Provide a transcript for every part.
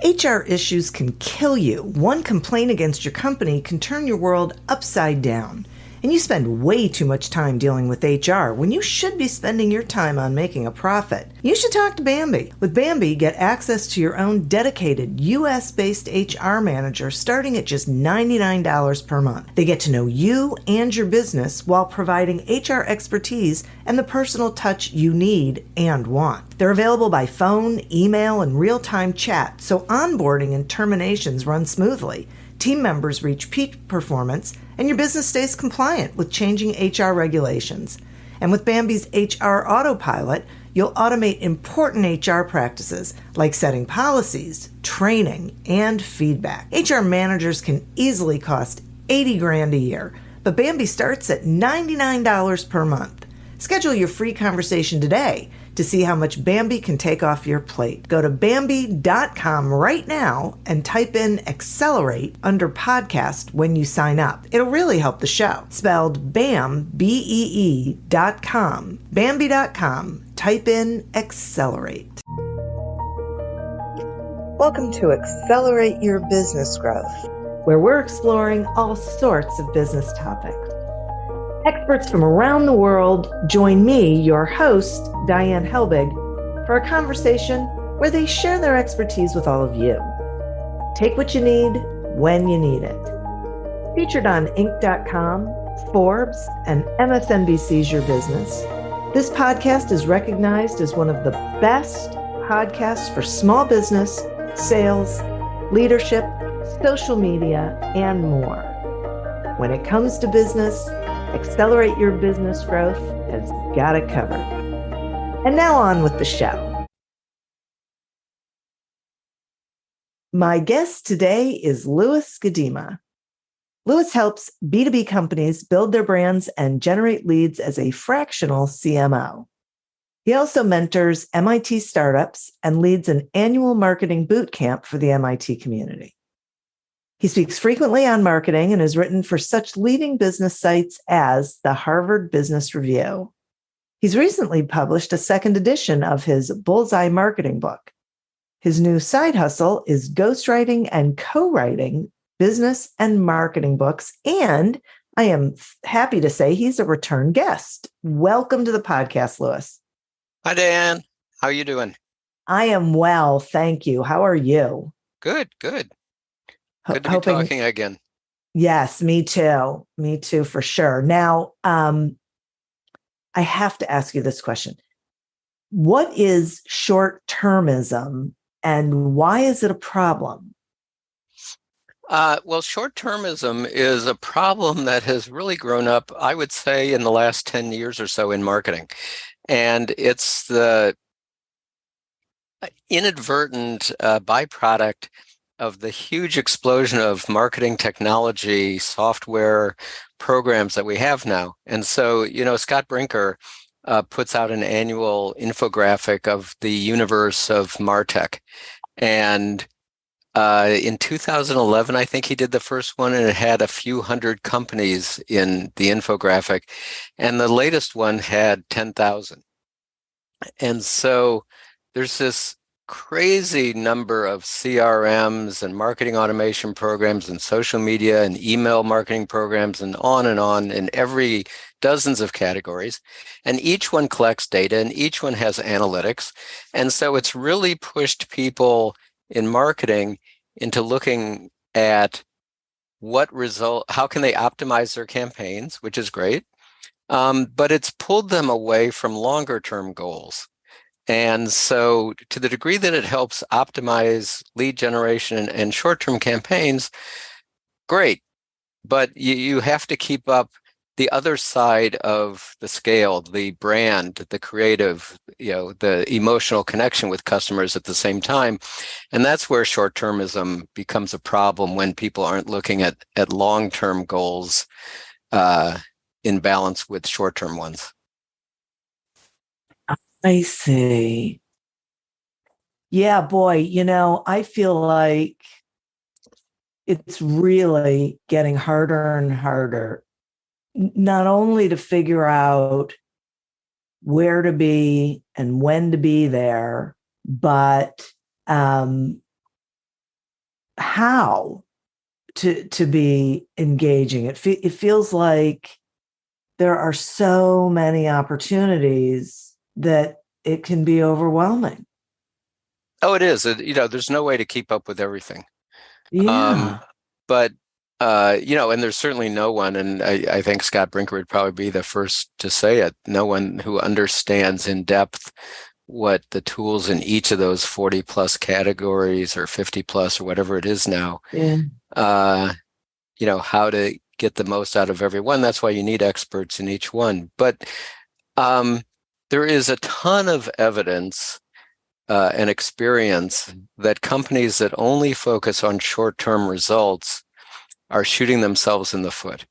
HR issues can kill you. One complaint against your company can turn your world upside down. And you spend way too much time dealing with HR when you should be spending your time on making a profit. You should talk to Bambi. With Bambi, get access to your own dedicated US-based HR manager starting at just $99 per month. They get to know you and your business while providing HR expertise and the personal touch you need and want. They're available by phone, email, and real-time chat, so onboarding and terminations run smoothly. Team members reach peak performance, and your business stays compliant with changing HR regulations. And with Bambi's HR Autopilot, you'll automate important HR practices like setting policies, training, and feedback. HR managers can easily cost $80,000 a year, but Bambi starts at $99 per month. Schedule your free conversation today to see how much Bambi can take off your plate. Go to Bambi.com right now and type in Accelerate under podcast when you sign up. It'll really help the show. Spelled BAM, BEE.com. Bambi.com. Type in Accelerate. Welcome to Accelerate Your Business Growth, where we're exploring all sorts of business topics. Experts from around the world join me, your host, Diane Helbig, for a conversation where they share their expertise with all of you. Take what you need when you need it. Featured on Inc.com, Forbes, and MSNBC's Your Business, this podcast is recognized as one of the best podcasts for small business, sales, leadership, social media, and more. When it comes to business, Accelerate Your Business Growth has got it covered. And now on with the show. My guest today is Louis Gudema. Louis helps B2B companies build their brands and generate leads as a fractional CMO. He also mentors MIT startups and leads an annual marketing boot camp for the MIT community. He speaks frequently on marketing and has written for such leading business sites as the Harvard Business Review. He's recently published a second edition of his Bullseye Marketing book. His new side hustle is ghostwriting and co-writing business and marketing books, and I am happy to say he's a return guest. Welcome to the podcast, Louis. Hi, Dan. How are you doing? I am well, thank you. How are you? Good. Good to be talking again. Yes, me too. Me too, for sure. Now, I have to ask you this question. What is short-termism and why is it a problem? Well, short-termism is a problem that has really grown up, I would say, in the last 10 years or so in marketing. And it's the inadvertent byproduct of the huge explosion of marketing technology, software programs that we have now. And so, Scott Brinker puts out an annual infographic of the universe of martech. And in 2011, I think he did the first one, and it had a few hundred companies in the infographic. And the latest one had 10,000. And so there's this crazy number of CRMs and marketing automation programs and social media and email marketing programs and on in every dozens of categories. And each one collects data and each one has analytics. And so it's really pushed people in marketing into looking at how can they optimize their campaigns, which is great. But it's pulled them away from longer term goals. And so to the degree that it helps optimize lead generation and short-term campaigns, great. But you have to keep up the other side of the scale, the brand, the creative, the emotional connection with customers at the same time. And that's where short-termism becomes a problem when people aren't looking at long-term goals in balance with short-term ones. I see. Yeah, boy, I feel like it's really getting harder and harder, not only to figure out where to be and when to be there, but how to be engaging. It feels like there are so many opportunities that it can be overwhelming. Oh, it is. There's no way to keep up with everything. Yeah. But and there's certainly no one, and I think Scott Brinker would probably be the first to say it, no one who understands in depth what the tools in each of those 40 plus categories or 50 plus or whatever it is now, Yeah. how to get the most out of every one. That's why you need experts in each one. But there is a ton of evidence and experience that companies that only focus on short-term results are shooting themselves in the foot.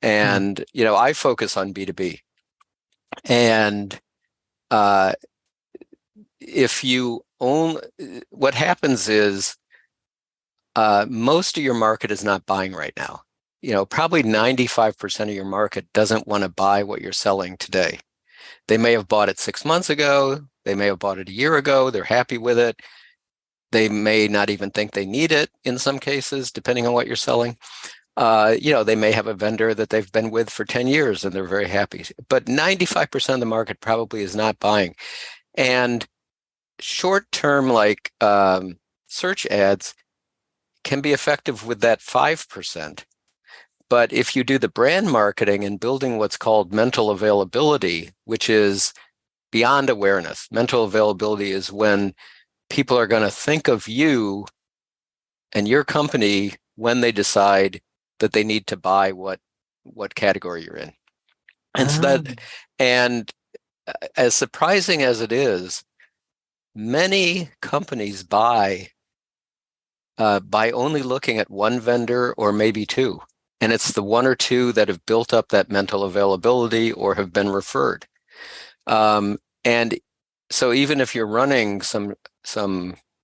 And, I focus on B2B. And if you own, what happens is most of your market is not buying right now. Probably 95% of your market doesn't want to buy what you're selling today. They may have bought it 6 months ago. They may have bought it a year ago. They're happy with it. They may not even think they need it in some cases, depending on what you're selling. They may have a vendor that they've been with for 10 years and they're very happy. But 95% of the market probably is not buying. And short-term, like search ads, can be effective with that 5%. But if you do the brand marketing and building what's called mental availability, which is beyond awareness, mental availability is when people are going to think of you and your company when they decide that they need to buy what category you're in. And so and as surprising as it is, many companies buy by only looking at one vendor or maybe two. And it's the one or two that have built up that mental availability or have been referred. And so even if you're running some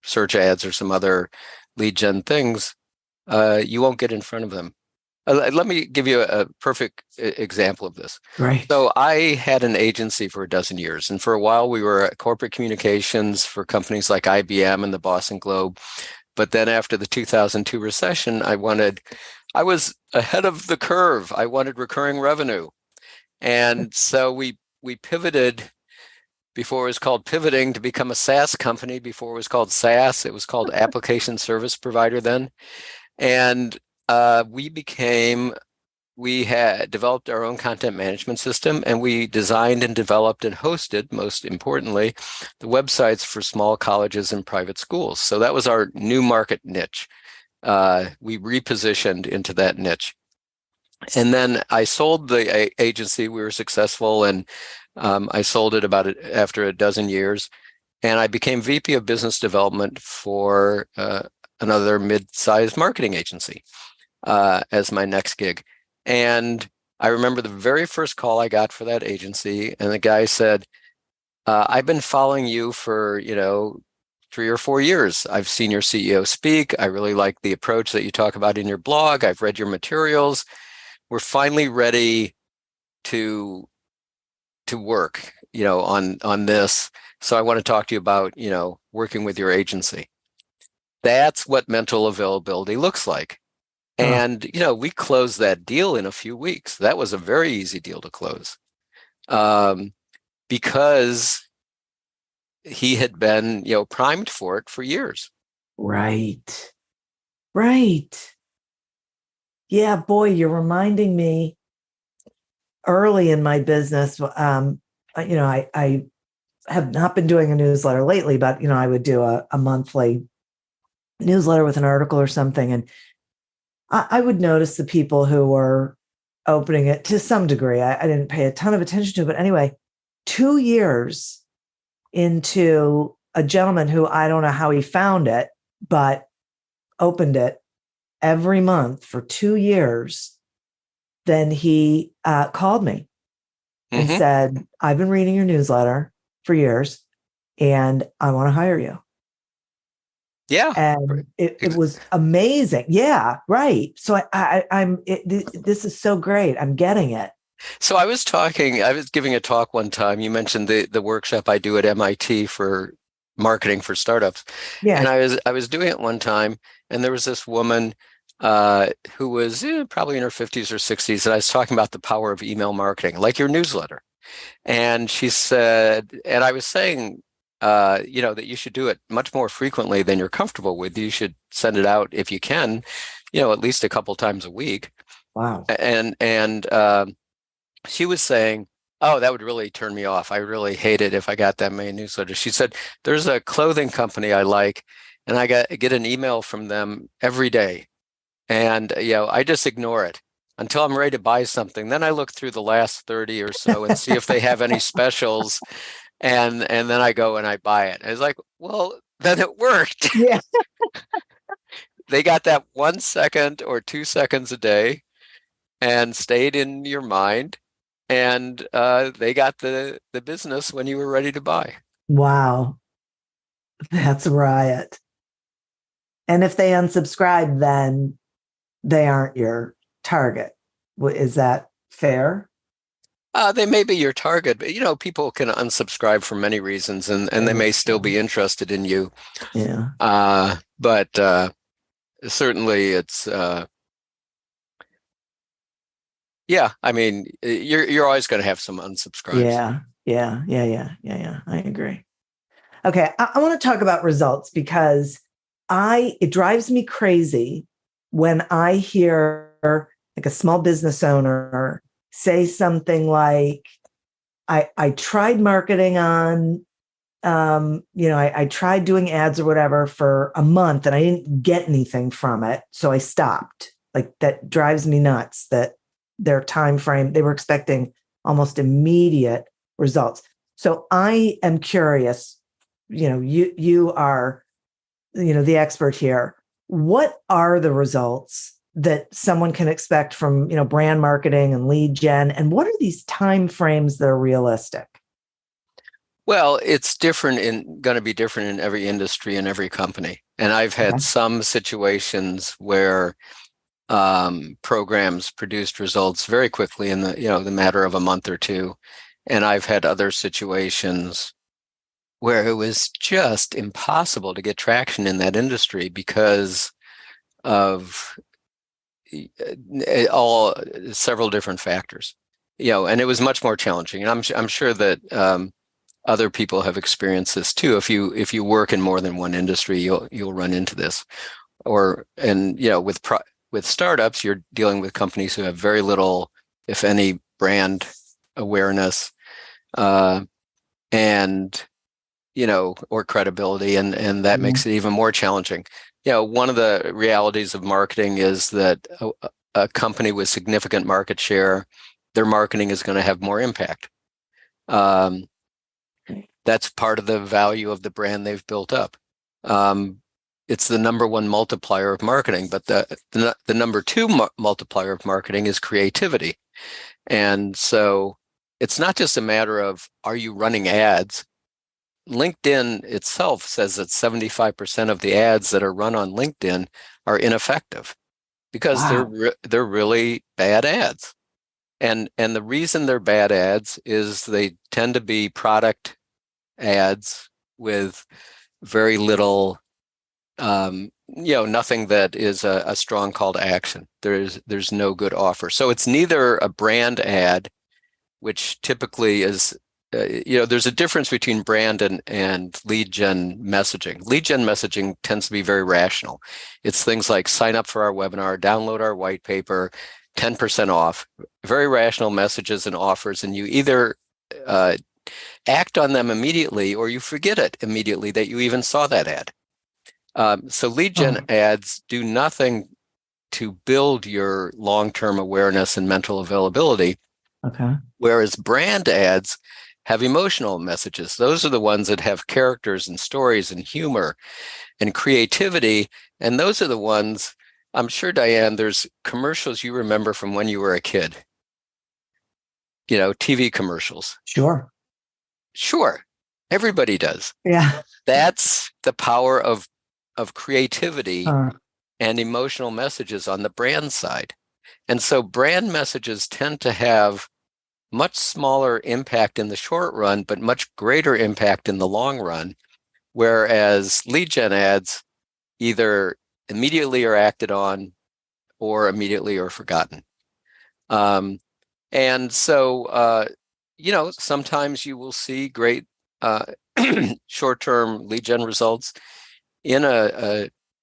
search ads or some other lead gen things, you won't get in front of them. Let me give you a perfect example of this. Right. So I had an agency for a dozen years, and for a while we were corporate communications for companies like IBM and the Boston Globe. But then after the 2002 recession, I was ahead of the curve. I wanted recurring revenue. And so we pivoted before it was called pivoting to become a SaaS company. Before it was called SaaS, it was called application service provider then. And we had developed our own content management system, and we designed and developed and hosted, most importantly, the websites for small colleges and private schools. So that was our new market niche. We repositioned into that niche. And then I sold the agency. We were successful, and I sold it after a dozen years. And I became VP of Business Development for another mid-sized marketing agency as my next gig. And I remember the very first call I got for that agency, and the guy said, I've been following you for, 3 or 4 years. I've seen your CEO speak. I really like the approach that you talk about in your blog. I've read your materials. We're finally ready to work, on this. So I want to talk to you about, working with your agency. That's what mental availability looks like. And, we closed that deal in a few weeks. That was a very easy deal to close because he had been, primed for it for years. Right. Right. Yeah, boy, you're reminding me early in my business. I have not been doing a newsletter lately, but, I would do a monthly newsletter with an article or something. And I would notice the people who were opening it to some degree. I didn't pay a ton of attention to it. But anyway, 2 years into a gentleman who I don't know how he found it, but opened it every month for 2 years. Then he called me and said, I've been reading your newsletter for years and I want to hire you. Yeah. And it was amazing. Yeah, right. So this is so great. I'm getting it. So I was giving a talk one time. You mentioned the workshop I do at MIT for marketing for startups. Yeah. And I was doing it one time, and there was this woman who was probably in her 50s or 60s, and I was talking about the power of email marketing, like your newsletter. And she said, and I was saying, that you should do it much more frequently than you're comfortable with. You should send it out if you can, at least a couple times a week. Wow. And she was saying, "Oh, that would really turn me off. I really hate it if I got that many newsletters." She said, "There's a clothing company I like, and I get an email from them every day, and I just ignore it until I'm ready to buy something. Then I look through the last 30 or so and see if they have any specials, and then I go and I buy it." And it's like, well, then it worked. Yeah. They got that 1 second or 2 seconds a day and stayed in your mind, and they got the business when you were ready to buy. Wow. That's a riot. And if they unsubscribe, then they aren't your target. Is that fair? They may be your target, but people can unsubscribe for many reasons, and they may still be interested in you. Yeah. But certainly it's yeah, I mean, you're always going to have some unsubscribes. Yeah. I agree. Okay, I want to talk about results because it drives me crazy when I hear like a small business owner say something like, I tried marketing on, I tried doing ads or whatever for a month and I didn't get anything from it. So I stopped. Like that drives me nuts that their time frame, they were expecting almost immediate results. So I am curious, you are, the expert here. What are the results that someone can expect from, brand marketing and lead gen? And what are these time frames that are realistic? Well, it's going to be different in every industry and every company. And I've had some situations where programs produced results very quickly in the matter of a month or two. And I've had other situations where it was just impossible to get traction in that industry because of several different factors. And it was much more challenging. And I'm sure that other people have experienced this too. If you work in more than one industry, you'll run into this. With startups, you're dealing with companies who have very little, if any, brand awareness, and or credibility, and that makes it even more challenging. One of the realities of marketing is that a company with significant market share, their marketing is going to have more impact. That's part of the value of the brand they've built up. It's the number one multiplier of marketing, but the number two multiplier of marketing is creativity. And so it's not just a matter of, are you running ads? LinkedIn itself says that 75% of the ads that are run on LinkedIn are ineffective because they're really bad ads. And the reason they're bad ads is they tend to be product ads with very little, nothing that is a strong call to action. There's no good offer. So it's neither a brand ad, which typically is, there's a difference between brand and lead gen messaging. Lead gen messaging tends to be very rational. It's things like sign up for our webinar, download our white paper, 10% off, very rational messages and offers. And you either act on them immediately or you forget it immediately that you even saw that ad. So lead gen ads do nothing to build your long-term awareness and mental availability. Okay. Whereas brand ads have emotional messages. Those are the ones that have characters and stories and humor and creativity. And those are the ones, I'm sure, Diane, there's commercials you remember from when you were a kid. TV commercials. Sure. Everybody does. Yeah. That's the power of creativity and emotional messages on the brand side. And so brand messages tend to have much smaller impact in the short run, but much greater impact in the long run Whereas lead gen ads either immediately are acted on or immediately are forgotten. And so, sometimes you will see great short-term lead gen results in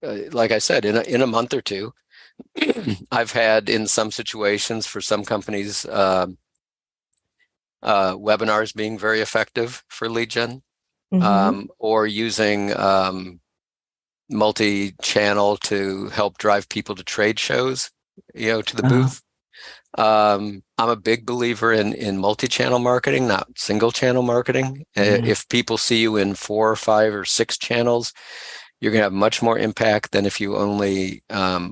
like I said, in a month or two. I've had in some situations for some companies webinars being very effective for lead gen, or using multi-channel to help drive people to trade shows, to the booth. I'm a big believer in multi-channel marketing, not single-channel marketing. If people see you in 4 or 5 or 6 channels, you're going to have much more impact than if you only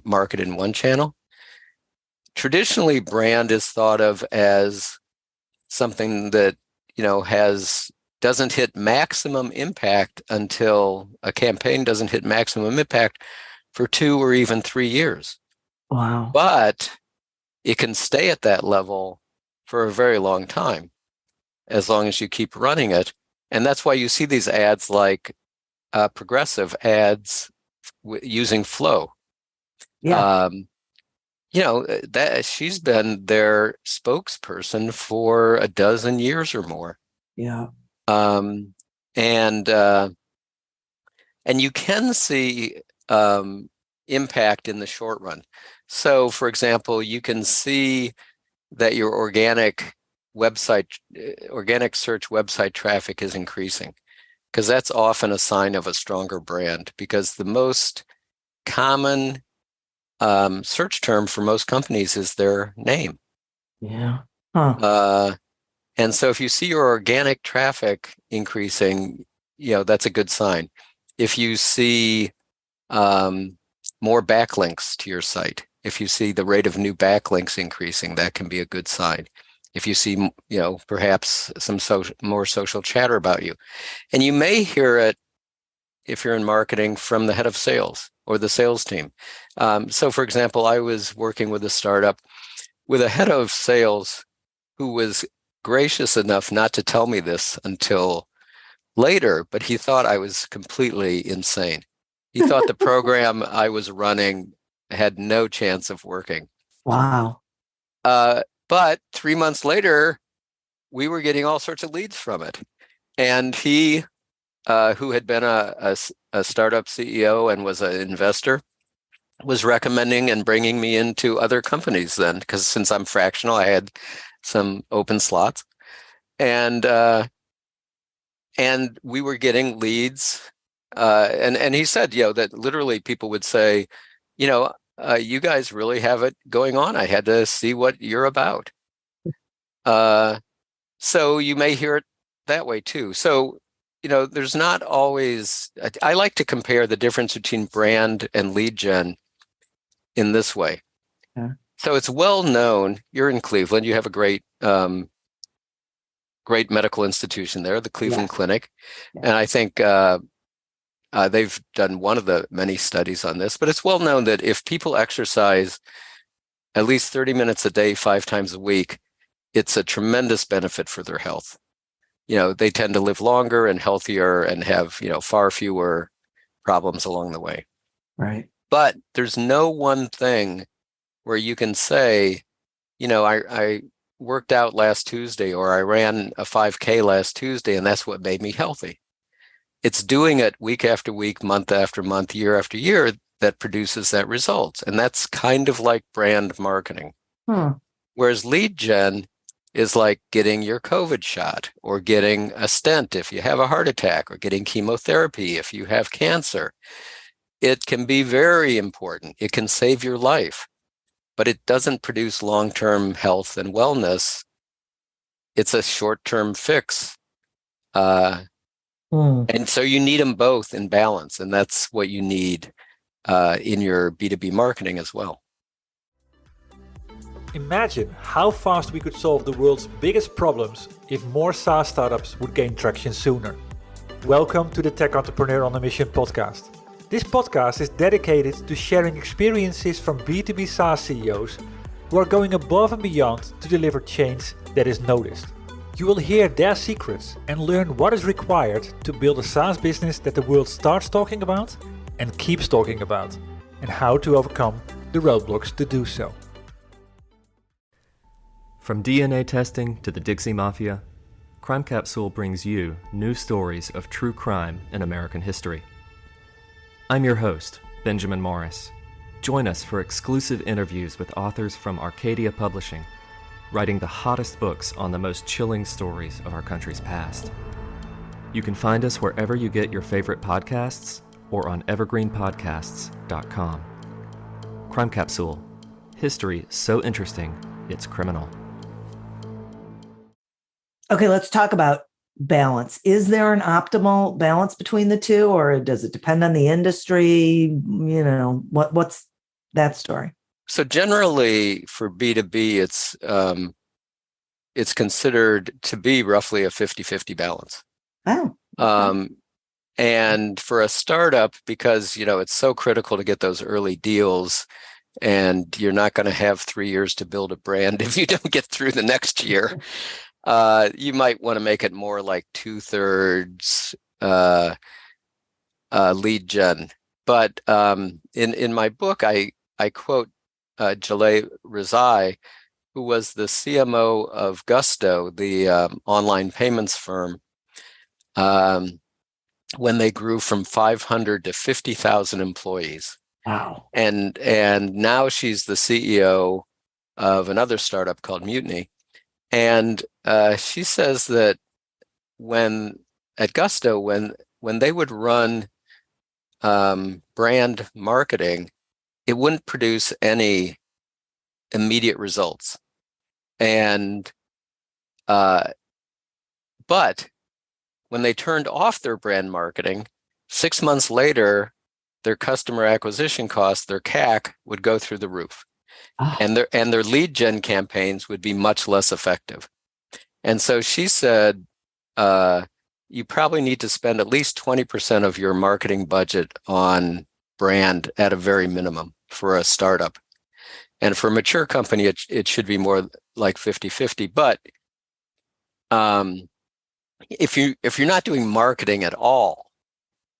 market in one channel. Traditionally, brand is thought of as something that doesn't hit maximum impact until a campaign doesn't hit maximum impact for 2 or even 3 years. Wow. But it can stay at that level for a very long time, as long as you keep running it. And that's why you see these ads like Progressive ads using Flow. Yeah. That she's been their spokesperson for a dozen years or more. Yeah. And you can see impact in the short run. So, for example, you can see that your organic search website traffic is increasing, because that's often a sign of a stronger brand, because the most common search term for most companies is their name. Yeah. And so if you see your organic traffic increasing, that's a good sign. If you see more backlinks to your site, if you see the rate of new backlinks increasing, that can be a good sign. If you see, perhaps some more social chatter about you. And you may hear it, if you're in marketing, from the head of sales or the sales team. So, for example, I was working with a startup with a head of sales who was gracious enough not to tell me this until later, but he thought I was completely insane. He thought the program I was running had no chance of working. Wow. But 3 months later, we were getting all sorts of leads from it. And he, who had been a startup CEO and was an investor, was recommending and bringing me into other companies then, because since I'm fractional, I had some open slots. And we were getting leads. And he said, that literally people would say, you guys really have it going on. I had to see what you're about. So you may hear it that way too. So, there's not always, I like to compare the difference between brand and lead gen in this way. Yeah. So it's well known, you're in Cleveland, you have a great medical institution there, the Cleveland Clinic. Yeah. And I think they've done one of the many studies on this, but it's well known that if people exercise at least 30 minutes a day, 5 times a week, it's a tremendous benefit for their health. They tend to live longer and healthier and have, far fewer problems along the way. Right. But there's no one thing where you can say, I worked out last Tuesday, or I ran a 5K last Tuesday, and that's what made me healthy. It's doing it week after week, month after month, year after year that produces that result. And that's kind of like brand marketing. Whereas lead gen is like getting your COVID shot, or getting a stent if you have a heart attack, or getting chemotherapy if you have cancer. It can be very important. It can save your life, but it doesn't produce long-term health and wellness. It's a short-term fix. And so you need them both in balance, and that's what you need in your B2B marketing as well. Imagine how fast we could solve the world's biggest problems if more SaaS startups would gain traction sooner. Welcome to the Tech Entrepreneur on a Mission podcast. This podcast is dedicated to sharing experiences from B2B SaaS CEOs who are going above and beyond to deliver change that is noticed. You will hear their secrets and learn what is required to build a SaaS business that the world starts talking about and keeps talking about, and how to overcome the roadblocks to do so. From DNA testing to the Dixie Mafia, Crime Capsule brings you new stories of true crime in American history. I'm your host, Benjamin Morris. Join us for exclusive interviews with authors from Arcadia Publishing, writing the hottest books on the most chilling stories of our country's past. You can find us wherever you get your favorite podcasts or on evergreenpodcasts.com. Crime Capsule. History so interesting, it's criminal. Okay, let's talk about balance. Is there an optimal balance between the two, or does it depend on the industry? What's that story? So generally for B2B, it's considered to be roughly a 50-50 balance. Oh. Okay. And for a startup, because it's so critical to get those early deals, and you're not going to have 3 years to build a brand if you don't get through the next year. You might want to make it more like 2/3 lead gen. But in my book, I quote Jaleh Rizai, who was the CMO of Gusto, the online payments firm, when they grew from 500 to 50,000 employees. Wow. And now she's the CEO of another startup called Mutiny. And she says that at Gusto, when they would run brand marketing, it wouldn't produce any immediate results. And but when they turned off their brand marketing, 6 months later, their customer acquisition costs, their CAC, would go through the roof. Oh. And their lead gen campaigns would be much less effective. And so she said, you probably need to spend at least 20% of your marketing budget on brand at a very minimum for a startup. And for a mature company, it should be more like 50-50. But if you're not doing marketing at all,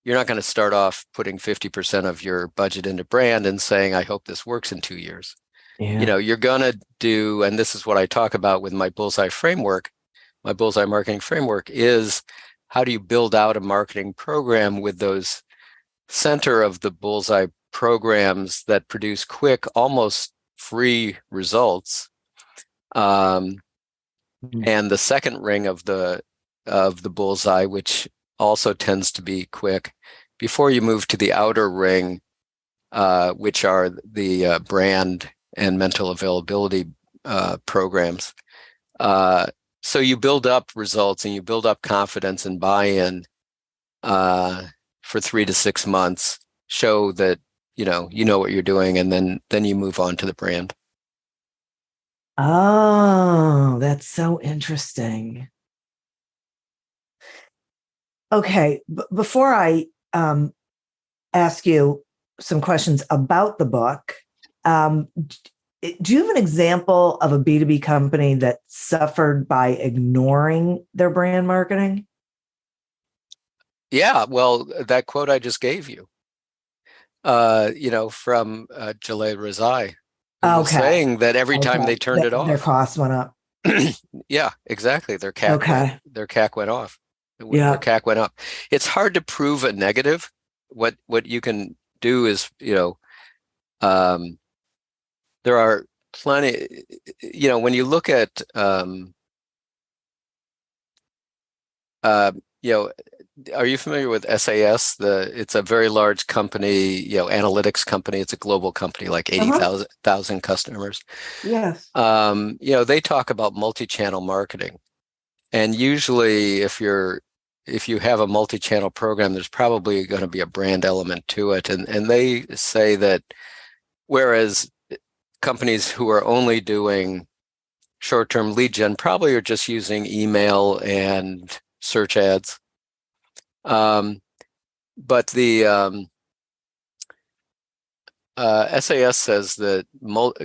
you're not going to start off putting 50% of your budget into brand and saying, I hope this works in 2 years. Yeah. You're going to do, and this is what I talk about with my Bullseye framework, my Bullseye marketing framework, is how do you build out a marketing program with those center of the Bullseye programs that produce quick, almost free results. And the second ring of the Bullseye, which also tends to be quick, before you move to the outer ring, which are the brand and mental availability programs. So you build up results and you build up confidence and buy-in for 3 to 6 months, show that you know what you're doing, and then you move on to the brand. Oh, that's so interesting. Okay, before I ask you some questions about the book, do you have an example of a B2B company that suffered by ignoring their brand marketing? Yeah, well, that quote I just gave you, from Jaleh Rizai, who was saying that every time they turned it off, their costs went up. Yeah, exactly. Their CAC went off. Yeah. Their CAC went up. It's hard to prove a negative. What you can do is, there are plenty, when you look at, are you familiar with SAS? It's a very large company, analytics company. It's a global company, like 80,000 customers. Yes. They talk about multi-channel marketing. And usually if you have a multi-channel program, there's probably going to be a brand element to it. And they say that whereas companies who are only doing short-term lead gen probably are just using email and search ads. But SAS says that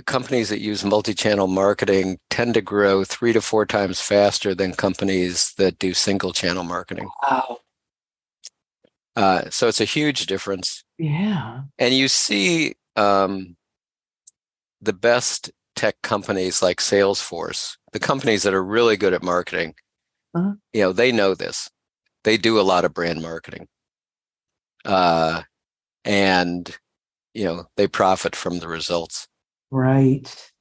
companies that use multi-channel marketing tend to grow 3 to 4 times faster than companies that do single-channel marketing. Wow. So it's a huge difference. Yeah. And you see the best tech companies like Salesforce, the companies that are really good at marketing, they know this. They do a lot of brand marketing. And they profit from the results. Right.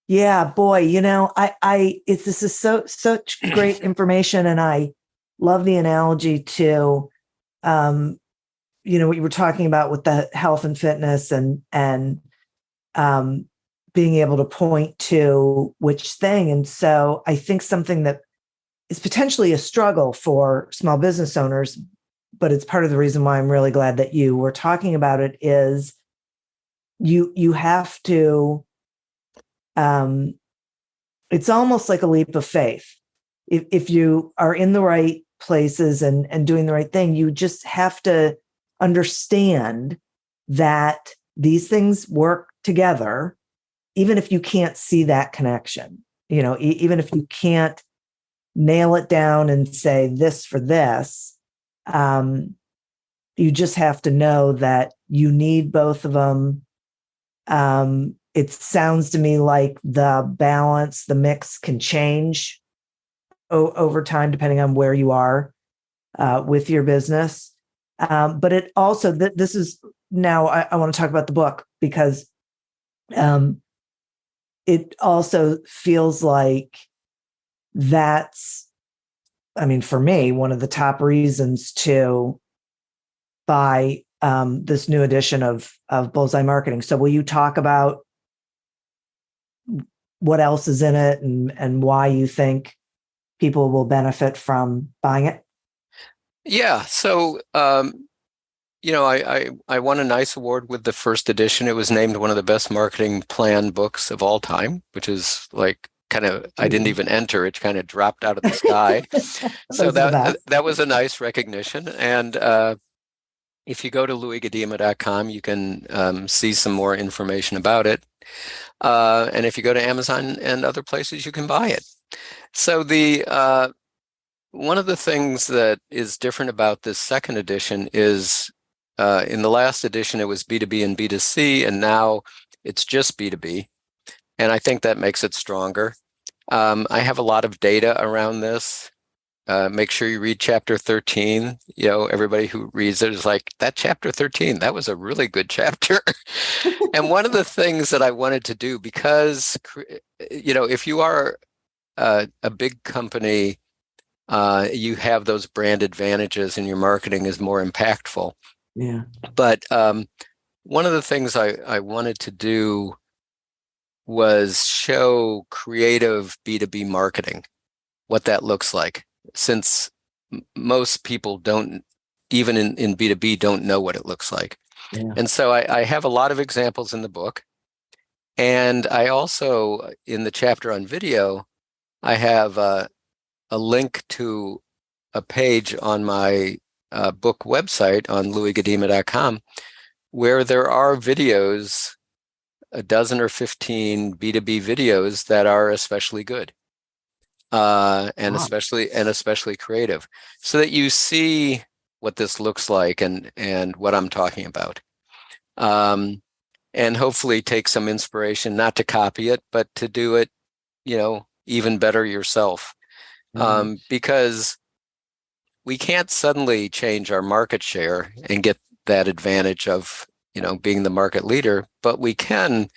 Yeah, boy, this is such great information, and I love the analogy to, what you were talking about with the health and fitness and being able to point to which thing. And so I think something that is potentially a struggle for small business owners, but it's part of the reason why I'm really glad that you were talking about it, is you have to, it's almost like a leap of faith. If you are in the right places and doing the right thing, you just have to understand that these things work together, even if you can't see that connection, even if you can't nail it down and say this for this, you just have to know that you need both of them. It sounds to me like the balance, the mix can change over time, depending on where you are with your business. But it also, this is now, I want to talk about the book, because it also feels like that's, for me, one of the top reasons to buy this new edition of Bullseye Marketing. So will you talk about what else is in it and why you think people will benefit from buying it? Yeah. So, I won a nice award with the first edition. It was named one of the best marketing plan books of all time, which is like I didn't even enter. It kind of dropped out of the sky. So that was a nice recognition. And if you go to louisgudema.com, you can see some more information about it. And if you go to Amazon and other places, you can buy it. So one of the things that is different about this second edition is in the last edition, it was B2B and B2C, and now it's just B2B. And I think that makes it stronger. I have a lot of data around this. Make sure you read chapter 13. Everybody who reads it is like, that chapter 13, that was a really good chapter. And one of the things that I wanted to do, because, if you are a big company, you have those brand advantages and your marketing is more impactful. Yeah. But one of the things I wanted to do was show creative B2B marketing, what that looks like, since most people don't, even in B2B, don't know what it looks like. Yeah. And so I have a lot of examples in the book. And I also, in the chapter on video, I have a link to a page on my book website on louisgudema.com, where there are videos, a dozen or 15 B2B videos that are especially good, and especially creative, so that you see what this looks like and what I'm talking about, and hopefully take some inspiration, not to copy it, but to do it, even better yourself, because we can't suddenly change our market share and get that advantage of being the market leader, but we can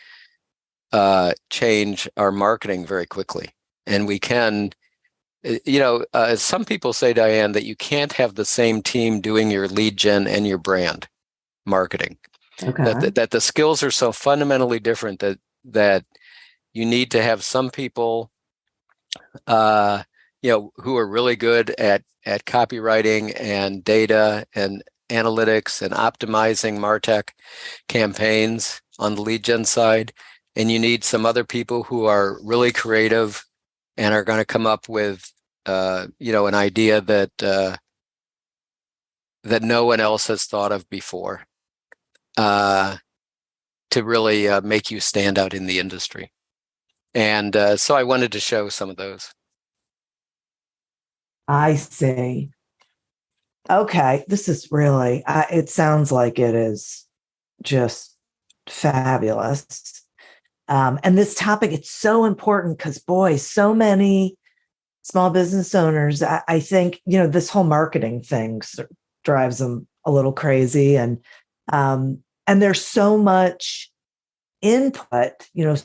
change our marketing very quickly. And we can, some people say, Diane, that you can't have the same team doing your lead gen and your brand marketing. Okay. That the skills are so fundamentally different that you need to have some people who are really good at copywriting and data and analytics and optimizing MarTech campaigns on the lead gen side. And you need some other people who are really creative and are going to come up with, an idea that no one else has thought of before. to really make you stand out in the industry. And so I wanted to show some of those. I see. Okay, this is really, it sounds like it is just fabulous. And this topic, it's so important because, boy, so many small business owners, I think, this whole marketing thing drives them a little crazy. And there's so much input,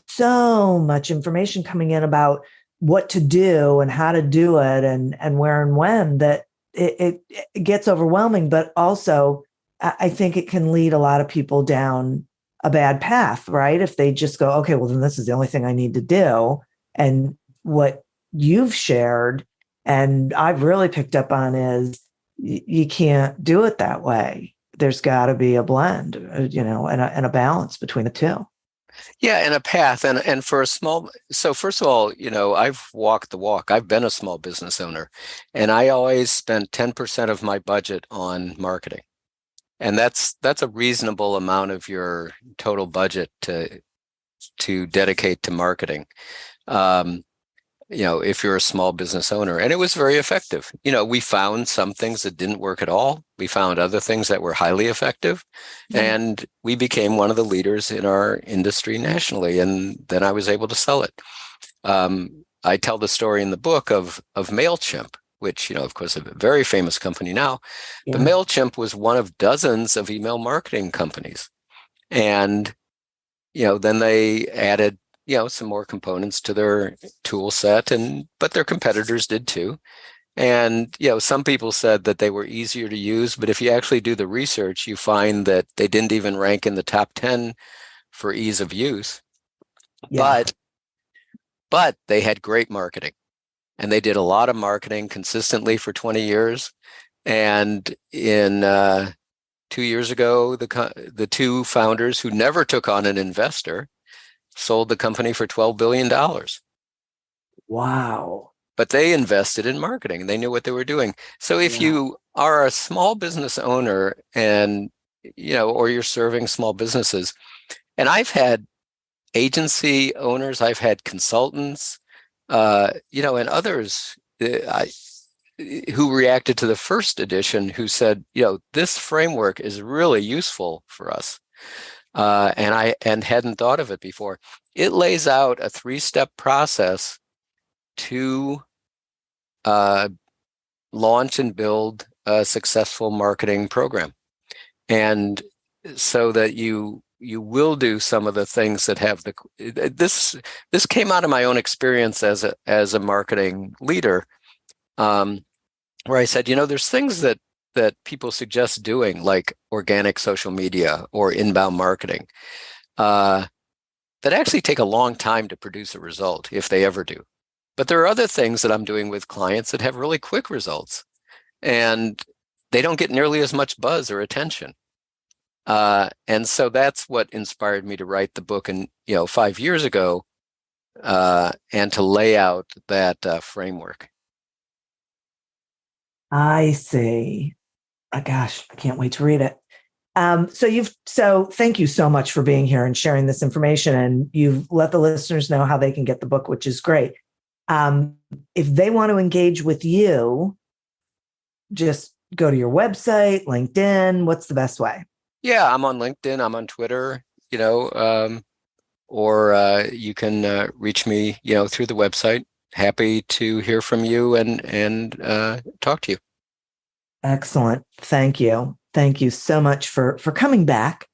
so much information coming in about what to do and how to do it and where and when, that it gets overwhelming. But also, I think it can lead a lot of people down a bad path, right? If they just go, okay, well, then this is the only thing I need to do. And what you've shared and I've really picked up on is you can't do it that way. There's got to be a blend, and a balance between the two. Yeah, and a path. And for a small, so first of all, I've walked the walk. I've been a small business owner, and I always spent 10% of my budget on marketing. And that's a reasonable amount of your total budget to dedicate to marketing. If you're a small business owner, and it was very effective. We found some things that didn't work at all. We found other things that were highly effective, and we became one of the leaders in our industry nationally. And then I was able to sell it. I tell the story in the book of MailChimp, which, of course, is a very famous company now. Yeah. But MailChimp was one of dozens of email marketing companies. And, then they added some more components to their tool set, but their competitors did too. And, some people said that they were easier to use, but if you actually do the research, you find that they didn't even rank in the top 10 for ease of use. Yeah. But they had great marketing, and they did a lot of marketing consistently for 20 years. And in 2 years ago, the two founders who never took on an investor sold the company for $12 billion. Wow. But they invested in marketing. They knew what they were doing. So if you are a small business owner and, or you're serving small businesses, and I've had agency owners, I've had consultants, and others who reacted to the first edition who said, this framework is really useful for us. And hadn't thought of it before. It lays out a 3-step process to launch and build a successful marketing program, and so that you will do some of the things that have this came out of my own experience as a marketing leader, where I said, there's things that people suggest doing, like organic social media or inbound marketing, that actually take a long time to produce a result, if they ever do. But there are other things that I'm doing with clients that have really quick results, and they don't get nearly as much buzz or attention. And so that's what inspired me to write the book, 5 years ago, and to lay out that framework. I see. Oh, gosh, I can't wait to read it. So thank you so much for being here and sharing this information. And you've let the listeners know how they can get the book, which is great. If they want to engage with you, just go to your website, LinkedIn. What's the best way? Yeah, I'm on LinkedIn. I'm on Twitter, or you can reach me, through the website. Happy to hear from you and talk to you. Excellent. Thank you. Thank you so much for coming back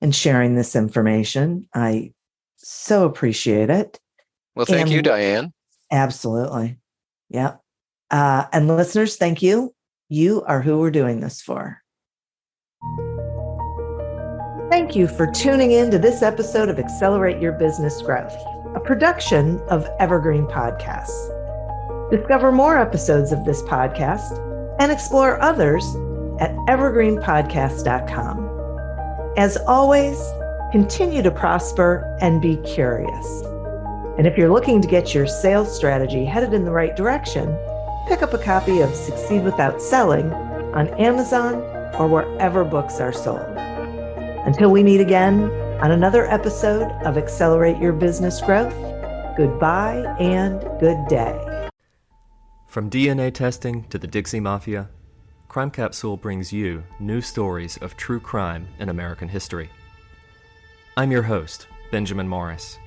and sharing this information. I so appreciate it. Well, thank you, Diane. Absolutely. Yeah. And listeners, thank you. You are who we're doing this for. Thank you for tuning in to this episode of Accelerate Your Business Growth, a production of Evergreen Podcasts. Discover more episodes of this podcast and explore others at evergreenpodcast.com. As always, continue to prosper and be curious. And if you're looking to get your sales strategy headed in the right direction, pick up a copy of Succeed Without Selling on Amazon or wherever books are sold. Until we meet again on another episode of Accelerate Your Business Growth, goodbye and good day. From DNA testing to the Dixie Mafia, Crime Capsule brings you new stories of true crime in American history. I'm your host, Benjamin Morris.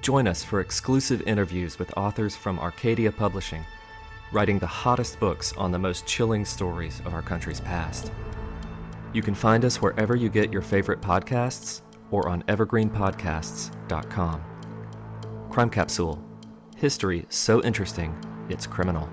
Join us for exclusive interviews with authors from Arcadia Publishing, writing the hottest books on the most chilling stories of our country's past. You can find us wherever you get your favorite podcasts or on evergreenpodcasts.com. Crime Capsule. History so interesting, it's criminal.